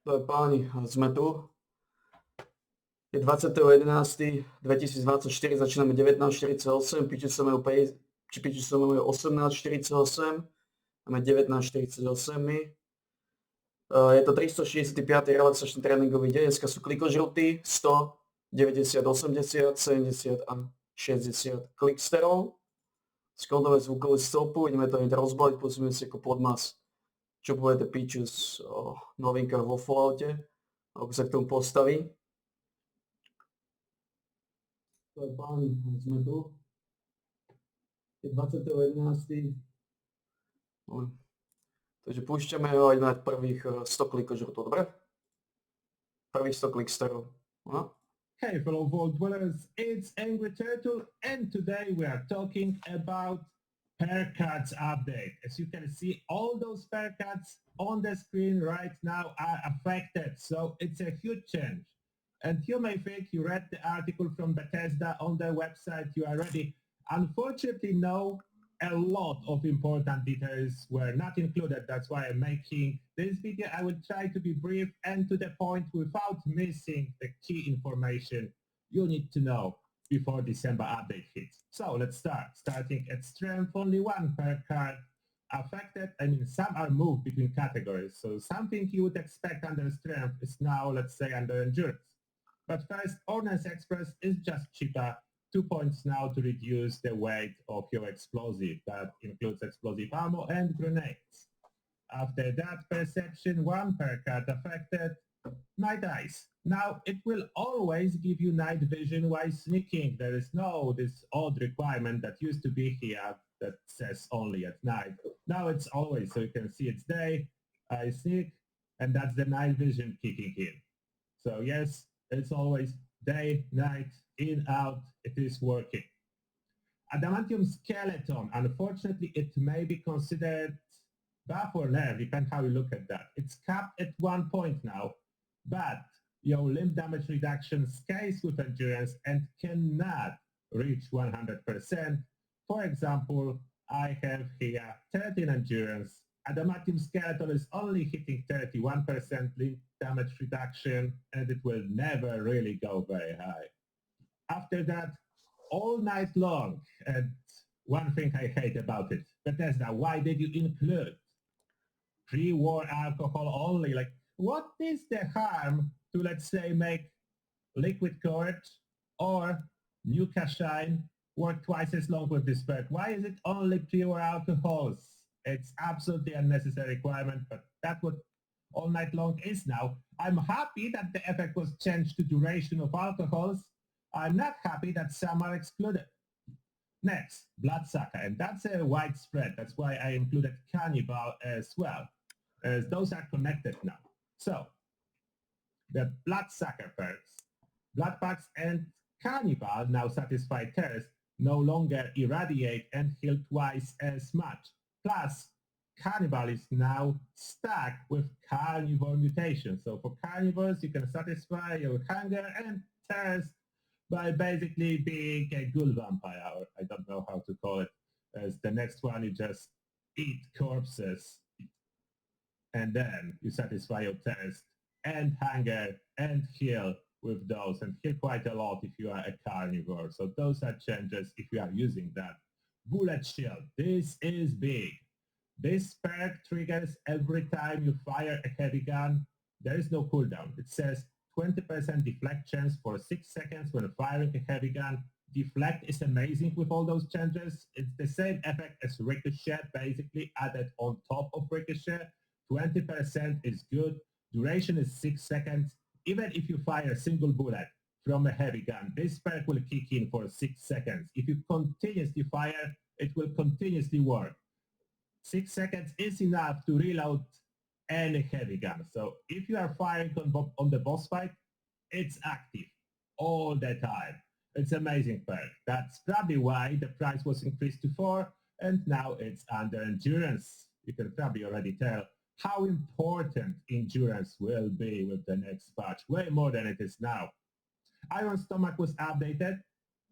Páni, sme tu. Je 20.11.2024, začíname 19.48, piči sa majú 18.48, máme 19.48. Je to 365. relaxačný tréningový deň, dneska sú klikožrutí, 100, 90, 80, 70 a 60 kliksterov. Skladové zvukové stopu, ideme to hneď rozbaliť, pozrieme si ako podmas, čo poviete Pičus o novinkách vo Falloute, ako sa k tomu postaví. Páni, sme tu. Je 20.11. Takže púšťame ho aj na prvých 100 klikožrutov, dobre? Prvých 100 kliksterov. No. Hey fellow Vault dwellers, it's Angry Turtle and today we are talking about pair cards update. As you can see, all those pair cards on the screen right now are affected, so it's a huge change. And you may think you read the article from Bethesda on their website, you are ready. Unfortunately, no, a lot of important details were not included. That's why I'm making this video. I will try to be brief and to the point without missing the key information you need to know before December update hits. So let's start. Starting at strength, only one per card affected. I mean, some are moved between categories. So something you would expect under strength is now, let's say, under endurance. But first, Ordnance Express is just cheaper. 2 points now to reduce the weight of your explosive. That includes explosive ammo and grenades. After that, Perception, 1 per card affected. Night Eyes. Now, it will always give you night vision while sneaking. There is no this odd requirement that used to be here that says only at night. Now it's always, so you can see it's day, I sneak, and that's the night vision kicking in. So yes, it's always day, night, in, out, it is working. Adamantium Skeleton, unfortunately, it may be considered buff or nerf, depends how you look at that. It's capped at 1 point now, but your limb damage reduction scales with endurance and cannot reach 100%. For example, I have here 13 endurance. Adamantium Skeleton is only hitting 31% limb damage reduction, and it will never really go very high. After that, all night long, and one thing I hate about it, Bethesda, why did you include pre-war alcohol only? Like, what is the harm to, let's say, make Liquid Courage or Nuka Shine work twice as long with this perk? Why is it only pre-war alcohols? It's absolutely unnecessary requirement, but that's what all night long is now. I'm happy that the effect was changed to duration of alcohols. I'm not happy that some are excluded. Next, Bloodsucker, and that's a widespread. That's why I included Cannibal as well, as those are connected now. So, the Bloodsucker perks, Blood Packs and Cannibal now satisfy thirst, no longer irradiate and heal twice as much. Plus, Cannibal is now stuck with carnivore mutation. So for carnivores, you can satisfy your hunger and thirst by basically being a ghoul vampire, or I don't know how to call it. As the next one, you just eat corpses, and then you satisfy your thirst and hunger and heal with those, and heal quite a lot if you are a carnivore. So those are changes if you are using that. Bullet Shield, this is big. This perk triggers every time you fire a heavy gun. There is no cooldown. It says 20% deflect chance for 6 seconds when firing a heavy gun. Deflect is amazing with all those changes. It's the same effect as Ricochet, basically added on top of Ricochet. 20% is good. Duration is 6 seconds. Even if you fire a single bullet from a heavy gun, this perk will kick in for 6 seconds. If you continuously fire, it will continuously work. 6 seconds is enough to reload any heavy gun. So if you are firing on the boss fight, it's active all the time. It's amazing perk. That's probably why the price was increased to 4 and now it's under endurance. You can probably already tell how important endurance will be with the next patch, way more than it is now. Iron Stomach was updated.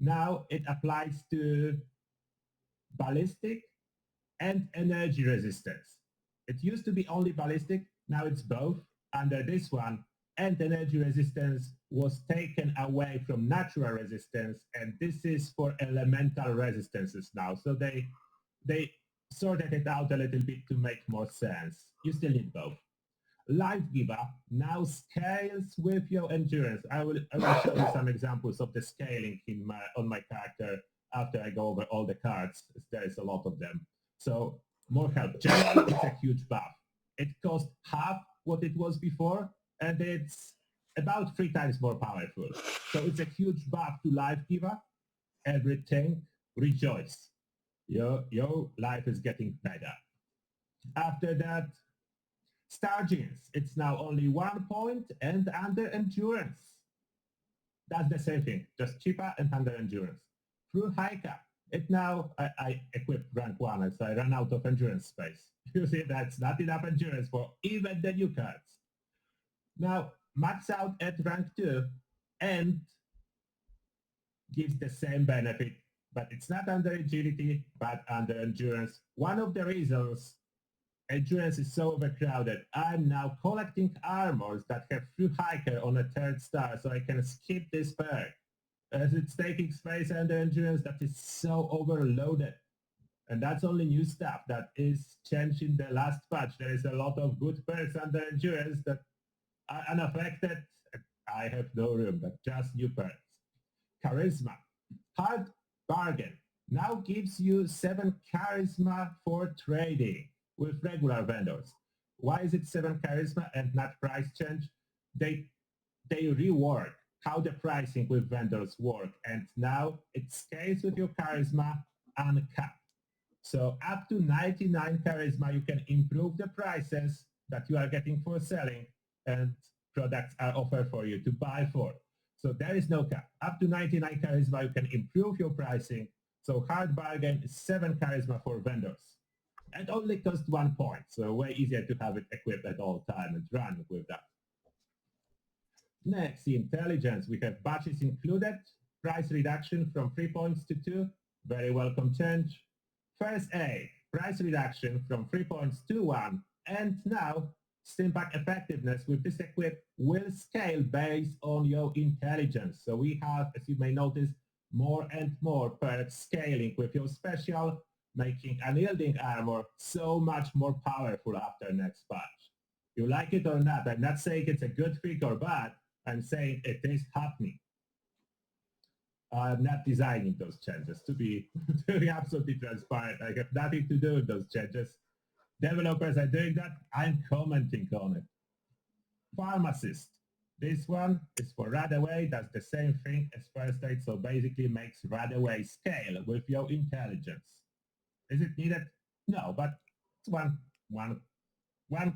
Now it applies to ballistic and energy resistance. It used to be only ballistic, now it's both. under this one, and energy resistance was taken away from natural resistance, and this is for elemental resistances now. So they sorted it out a little bit to make more sense. You still need both. Life Giver now scales with your endurance. I will show you some examples of the scaling on my character after I go over all the cards. There is a lot of them. So more help. Generally, it's a huge buff. It costs half what it was before, and it's about 3 times more powerful. So it's a huge buff to Life Giver. Everything, rejoice. Your life is getting better. After that, Star Genes, it's now only 1 point and under endurance. That's the same thing, just cheaper and under endurance. Through Hiker, it now, I equipped rank 1 as I ran out of endurance space. You see, that's not enough endurance for even the new cards. Now, max out at rank 2 and gives the same benefit, but it's not under agility, but under endurance. One of the reasons endurance is so overcrowded, I'm now collecting armors that have Through Hiker on a 3rd star, so I can skip this perk. As it's taking space under endurance, that is so overloaded. And that's only new stuff that is changed in the last patch. There is a lot of good perks under endurance that are unaffected. I have no room, but just new perks. Charisma. Hard Bargain now gives you 7 charisma for trading with regular vendors. Why is it 7 charisma and not price change? They rework how the pricing with vendors work, and now it scales with your charisma uncapped. So up to 99 charisma, you can improve the prices that you are getting for selling, and products are offered for you to buy for. So there is no cap. Up to 99 charisma, you can improve your pricing. So Hard Bargain is 7 charisma for vendors. And only costs 1 point, so way easier to have it equipped at all time and run with that. Next, intelligence, we have batches included, price reduction from 3 points to 2, very welcome change. First aid, price reduction from 3 points to 1, and now Stimpack effectiveness with this equip will scale based on your intelligence. So we have, as you may notice, more and more perks scaling with your special, making unyielding armor so much more powerful after next patch. You like it or not, I'm not saying it's a good thing or bad, I'm saying it is happening. I'm not designing those changes, to be absolutely transparent. I have nothing to do with those changes. Developers are doing that, I'm commenting on it. Pharmacist. This one is for Radaway, does the same thing as First Aid, so basically makes Radaway scale with your intelligence. Is it needed? No, but it's one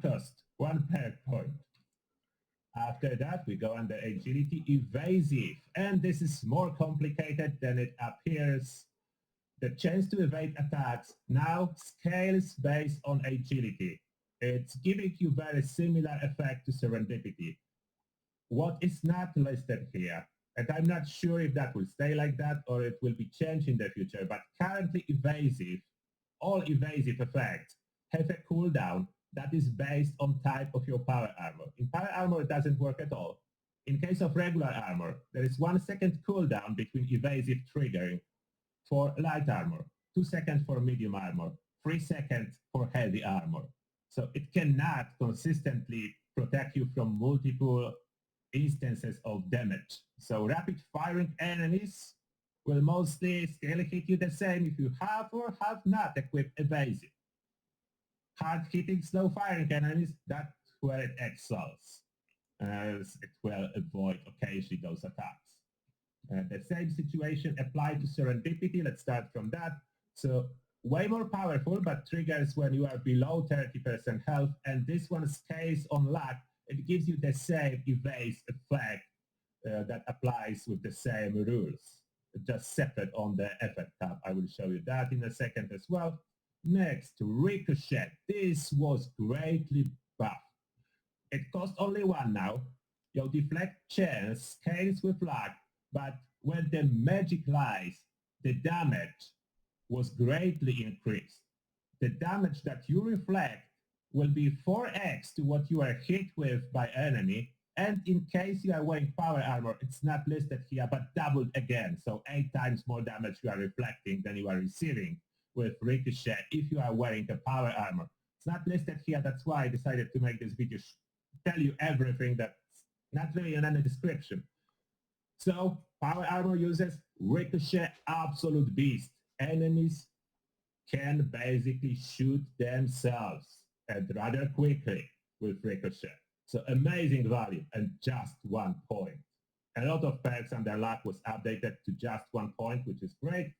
cost, 1 perk point. After that, we go under agility, evasive, and this is more complicated than it appears. The chance to evade attacks now scales based on agility. It's giving you very similar effect to serendipity. What is not listed here, and I'm not sure if that will stay like that or it will be changed in the future, but currently evasive, all evasive effects have a cooldown that is based on type of your power armor. In power armor, it doesn't work at all. In case of regular armor, there is 1 second cooldown between evasive triggering for light armor, 2 seconds for medium armor, 3 seconds for heavy armor. So it cannot consistently protect you from multiple instances of damage. So rapid firing enemies will mostly still hit you the same if you have or have not equipped evasive. Hard hitting slow firing enemies, that's where it excels, as it will avoid occasionally those attacks. The same situation applied to serendipity. Let's start from that. So way more powerful, but triggers when you are below 30% health, and this one scales on luck. It gives you the same evase effect that applies with the same rules, just separate on the effect tab. I will show you that in a second as well. Next, Ricochet. This was greatly buffed. It costs only 1 now. Your deflect chance scales with luck, but when the magic lies, the damage was greatly increased. The damage that you reflect will be 4x to what you are hit with by enemy. And in case you are wearing power armor, it's not listed here, but doubled again. So 8 times more damage you are reflecting than you are receiving with Ricochet if you are wearing a power armor. It's not listed here. That's why I decided to make this video tell you everything that's not really in any description. So power armor uses Ricochet Absolute Beast. Enemies can basically shoot themselves and rather quickly with Ricochet. So amazing value and just 1 point. A lot of perks under luck was updated to just 1 point, which is great.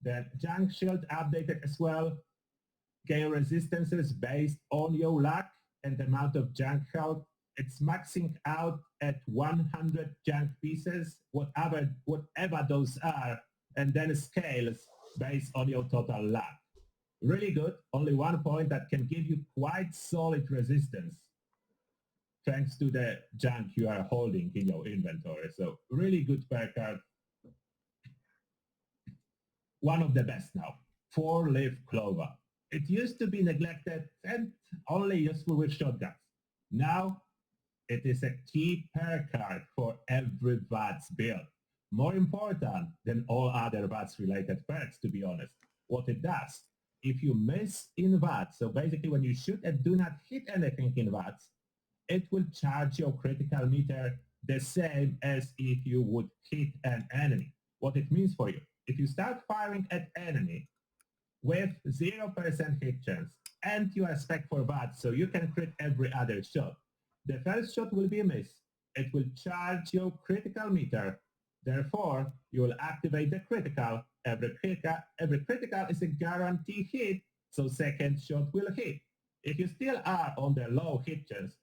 Then Junk Shield updated as well. Gain resistances based on your luck and the amount of junk health. It's maxing out at 100 junk pieces, whatever those are, and then scales based on your total luck. Really good. Only 1 point that can give you quite solid resistance thanks to the junk you are holding in your inventory. So really good perk card. One of the best now. 4-leaf clover. It used to be neglected and only useful with shotguns. Now it is a key perk card for every VATS build. More important than all other VATS related perks, to be honest. What it does, if you miss in VATS, so basically when you shoot and do not hit anything in VATS, it will charge your critical meter the same as if you would hit an enemy. What it means for you, if you start firing at enemy with 0% hit chance and you are spec for VATS, so you can crit every other shot, the first shot will be a miss. It will charge your critical meter. Therefore, you will activate the critical. Every critical is a guaranteed hit, so second shot will hit. If you still are on the low hit chance,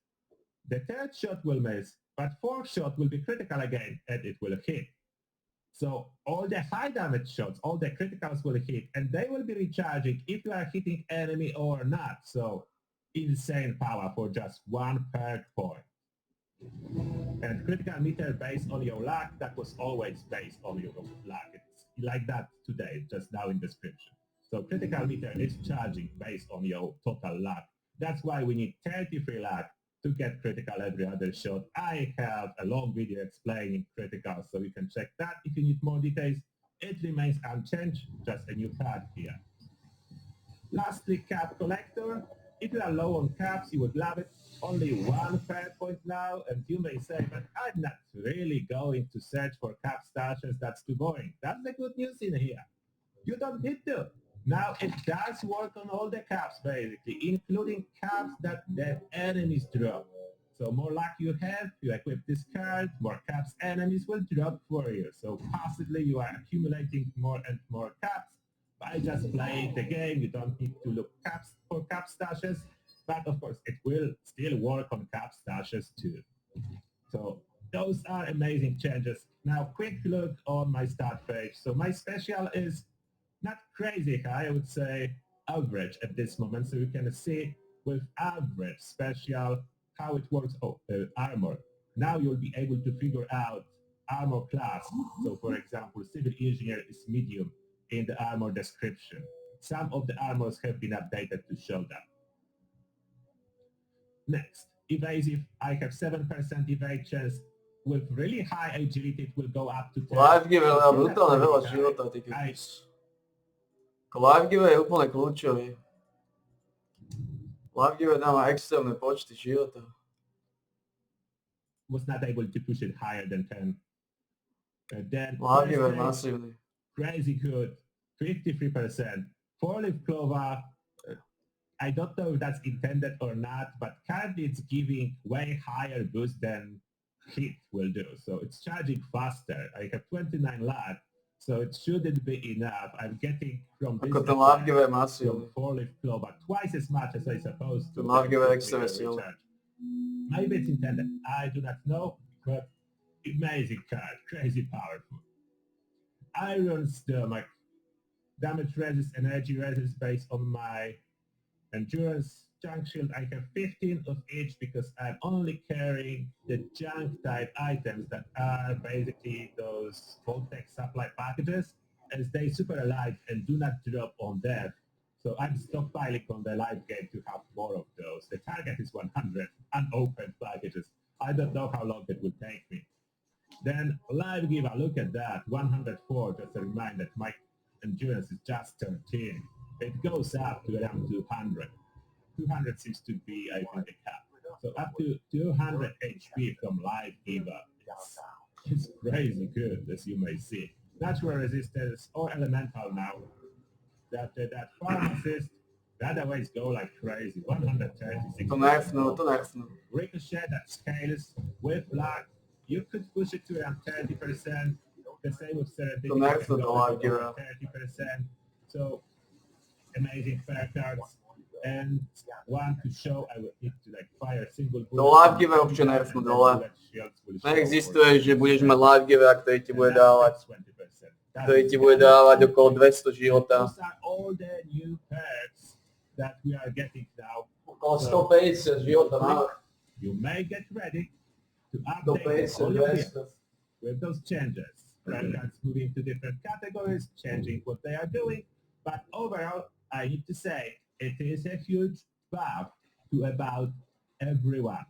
the third shot will miss, but fourth shot will be critical again, and it will hit. So all the high damage shots, all the criticals will hit, and they will be recharging if you are hitting enemy or not. So insane power for just 1 perk point. And critical meter based on your luck, that was always based on your luck. It's like that today, just now in description. So critical meter is charging based on your total luck. That's why we need 33 luck to get critical every other shot. I have a long video explaining critical, so you can check that if you need more details. It remains unchanged, just a new card here. Lastly, cap collector. If you are low on caps, you would love it. Only 1 fair point now, and you may say, but I'm not really going to search for cap stashes, that's too boring. That's the good news in here. You don't need to. Now it does work on all the caps basically, including caps that the enemies drop. So more luck you have, you equip this card, more caps enemies will drop for you. So possibly you are accumulating more and more caps by just playing the game. You don't need to look for cap stashes, but of course it will still work on cap stashes too. So those are amazing changes. Now quick look on my start page. So my special is not crazy high, I would say average at this moment. So you can see with average special how it works. Oh, armor. Now you'll be able to figure out armor class. So for example, civil engineer is medium in the armor description. Some of the armors have been updated to show that. Next, evasive. I have 7% evade chance. With really high agility, it will go up to 10. Live give je brutálne veľa života, ty kokos. Live give je úplne kľúčový. Live give dáva extrémne počty života. Was not able to push it higher than 10. Then Live give je masívny. Crazy good, 53%. 4-leaf clover, I don't know if that's intended or not, but currently it's giving way higher boost than hit will do. So it's charging faster. I have 29 lat, so it shouldn't be enough. I'm getting from this Ako ten live give je masívny. 4-leaf clover twice as much as I supposed to. Ten live give je extrémne silný. Maybe it's intended. I do not know, but amazing card, crazy powerful. Iron Stomach. Damage resist, energy resist based on my endurance. Junk shield, I have 15 of each because I'm only carrying the junk type items that are basically those Voltec supply packages, as they super alive and do not drop on death. So I'm stockpiling on the live game to have more of those. The target is 100 unopened packages. I don't know how long it will take me. Then live giver, look at that, 104, just a reminder, my endurance is just 13. It goes up to around 200. 200 seems to be, I think, the cap. So up to 200 HP from live giver. It's crazy good, as you may see. Natural resistance or elemental now. That pharmacist, the other ways go like crazy. 136. To nerfnu. Ricochet that scales with luck. You could push it to around 30%. The same with Serendipity. To nerfnu to live giver. 30%. So amazing fair cards. And one to show, I would need to like fire a single bullet. To live giver určite nerfnu dole. Neexistuje, že budeš mať live givera, ktorý ti bude dávať okolo 200 života. Those are all the new perks that we are getting now. Okolo 150 života navrh. You may get ready to update all your vehicles with those changes. Cards moving to different categories, changing what they are doing. But overall, I need to say, it is a huge buff to about everyone.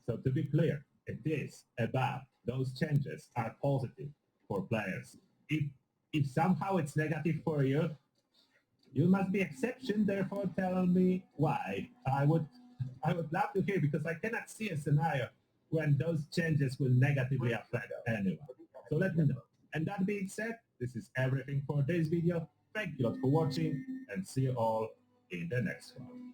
So to be clear, it is a buff. Those changes are positive for players. If somehow it's negative for you, you must be exception, therefore tell me why. I would love to hear, because I cannot see a scenario when those changes will negatively affect anyone. So let me know. And that being said, this is everything for this video. Thank you a lot for watching, and see you all in the next one.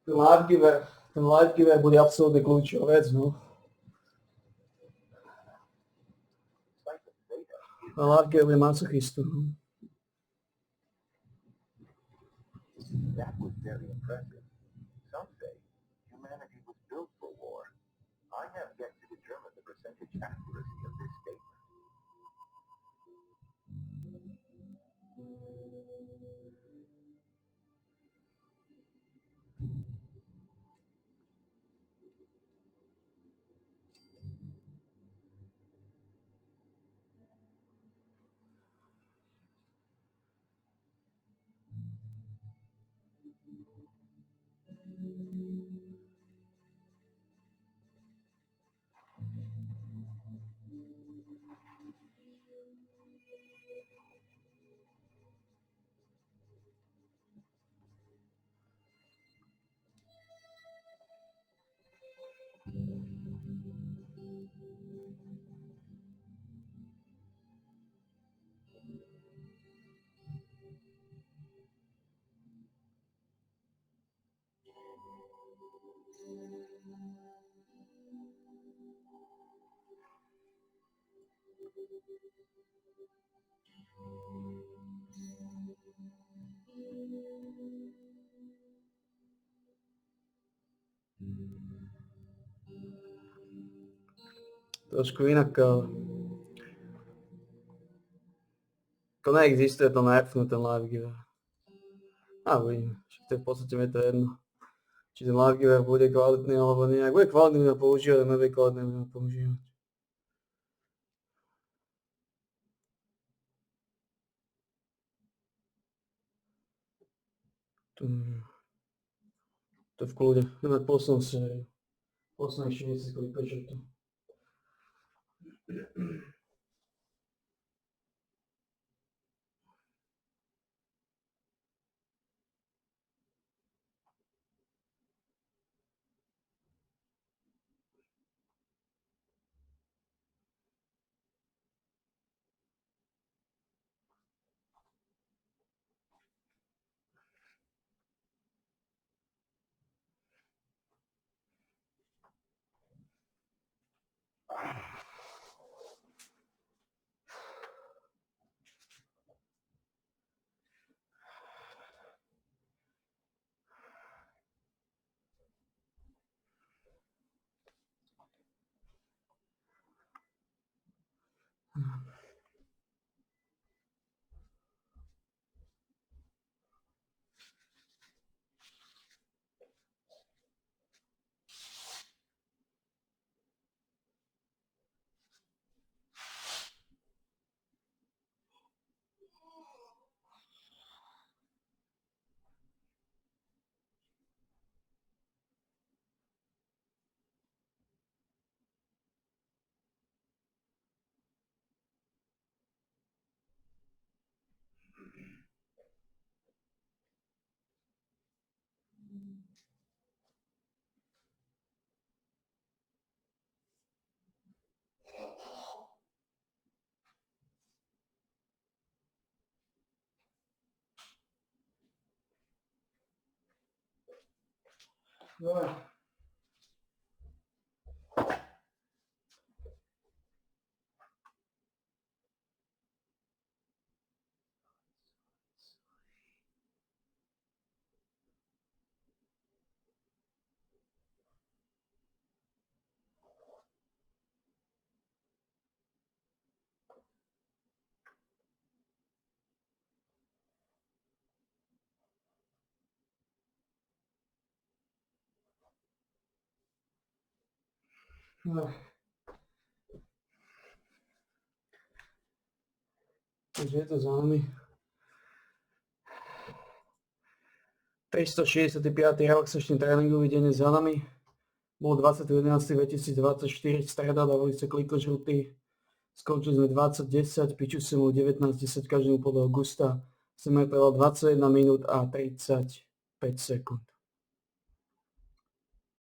Ten live giver bude absolútne kľúčová vec, no. Ten live giver bude masochistu, no. That was very impressive. Some say humanity was built for war. I have yet to determine the percentage accuracy of this statement. Trošku inak, to neexistuje to nerfnúť ten live giver. Uvidíme, to je v podstate mi to jedno. Či ten live giver bude kvalitný alebo nie. Ak bude kvalitný, budem používať, ak nebude kvalitný, budem používať. To je v kľude. Ideme poslednú sériu. Posledných 60 klipečov tu. Takže je to za nami. 365. relaxačný tréningový deň je za nami. Bol 20.11.2024, streda, dávali sa klikožrutí. Skončili sme 20.10, piču som 19.10 každému podľa Augusta. Som aj 21 minút a 35 sekúnd.